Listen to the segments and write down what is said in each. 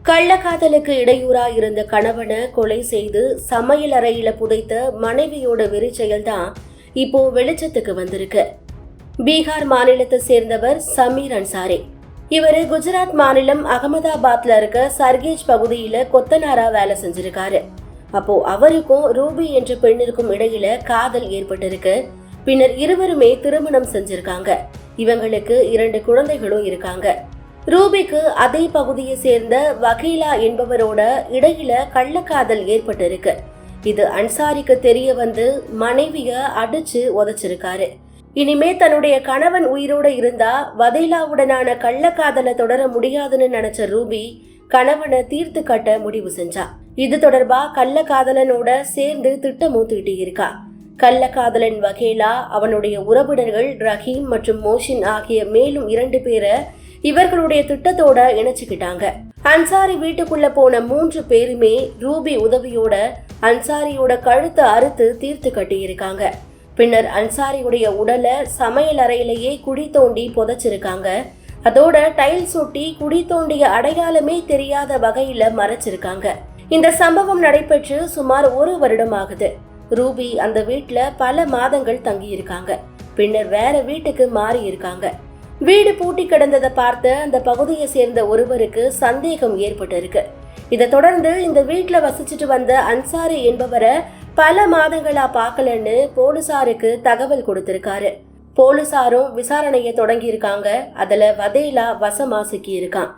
கள்ளக்காதலுக்கு இடையூறா இருந்த கணவனை கொலை செய்து சமையல் அறையில புதைத்த மனைவியோட வெறி செயல்தான் இப்போ வெளிச்சத்துக்கு வந்திருக்கு. பீகார் மாநிலத்தை சேர்ந்தவர் சமீர் அன்சாரி. இவர் குஜராத் மாநிலம் அகமதாபாத்ல இருக்க சர்கேஜ் பகுதியில கொத்தனாரா வேலை செஞ்சிருக்காரு. அப்போ அவருக்கும் ரூபி என்ற பெண்ணிற்கும் இடையில காதல் ஏற்பட்டிருக்கு. பின்னர் இருவருமே திருமணம் செஞ்சிருக்காங்க. இவங்களுக்கு 2 குழந்தைகளும் இருக்காங்க. ரூபிக்கு அதே பகுதியை சேர்ந்த வகீலா என்பவரோட இடையில கள்ளக்காதல் ஏற்பட்டிருக்கு. இது அன்சாரிக்கு தெரிய வந்து மனைவிய அடிச்சு உதைச்சிருக்காரு. இனிமே தன்னுடைய கணவன் உயிரோட இருந்தா வதேலாவுடனான கள்ளக்காதலை தொடர முடியாதுன்னு நினைச்ச ரூபி கணவனை தீர்த்து கட்ட முடிவு செஞ்சா. இது தொடர்பா கள்ளக்காதலனோட சேர்ந்து திட்டமும் தீட்டி இருக்கா. கள்ளக்காதலன் வகேலா அவனுடைய உறவினர்கள் ரஹீம் மற்றும் மோஷின் ஆகிய மேலும் 2 பேரை இவர்களுடைய திட்டத்தோட இணைச்சுக்கிட்டாங்க. அன்சாரி வீட்டுக்குள்ள போன 3 பேருமே ரூபி உதவியோட அன்சாரியோட கழுத்தை அறுத்து தீர்த்து கட்டி இருக்காங்க. பின்னர் அன்சாரியுடைய உடலை சமையல் அறையிலேயே குழி தோண்டி புதைச்சிருக்காங்க. அதோட டைல் சொட்டி குழி தோண்டிய அடையாளமே தெரியாத வகையில மறைச்சிருக்காங்க. இந்த சம்பவம் நடைபெற்று சுமார் 1 வருடம் ஆகுது. ரூபி அந்த வீட்டுல பல மாதங்கள் தங்கி இருக்காங்க. பின்னர் வேற வீட்டுக்கு மாறி இருக்காங்க. வீடு பூட்டி கிடந்ததை பார்த்து அந்த பகுதியை சேர்ந்த ஒருவருக்கு சந்தேகம் ஏற்பட்டிருக்கு. இதை தொடர்ந்து இந்த வீட்டுல வசிச்சுட்டு வந்த அன்சாரி என்பவரை பல மாதங்களா பார்க்கலன்னு போலீசாருக்கு தகவல் கொடுத்திருக்காரு. போலீசாரும் விசாரணையை தொடங்கி இருக்காங்க. அதுல வதேலா வசமா சிக்கி இருக்கான்.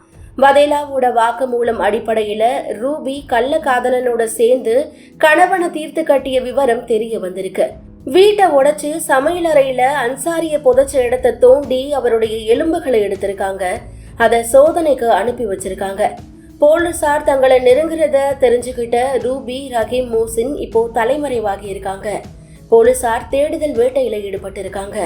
வதேலாவோட வாக்குமூலம் அடிப்படையில ரூபி கள்ளக்காதலனோட சேர்ந்து கணவனை தீர்த்து கட்டிய விவரம் தெரிய வந்திருக்கு. வீட்டை உடைச்சு சமையல் அறையில அன்சாரிய புதைச்ச இடத்தை தோண்டி அவருடைய எலும்புகளை எடுத்திருக்காங்க. அதை சோதனைக்கு அனுப்பி வச்சிருக்காங்க. போலீசார் தங்களை நெருங்குறத தெரிஞ்சுக்கிட்ட ரூபி, ரஹீம், மோசின் இப்போ தலைமறைவாகி இருக்காங்க. போலீசார் தேடுதல் வேட்டையில ஈடுபட்டு இருக்காங்க.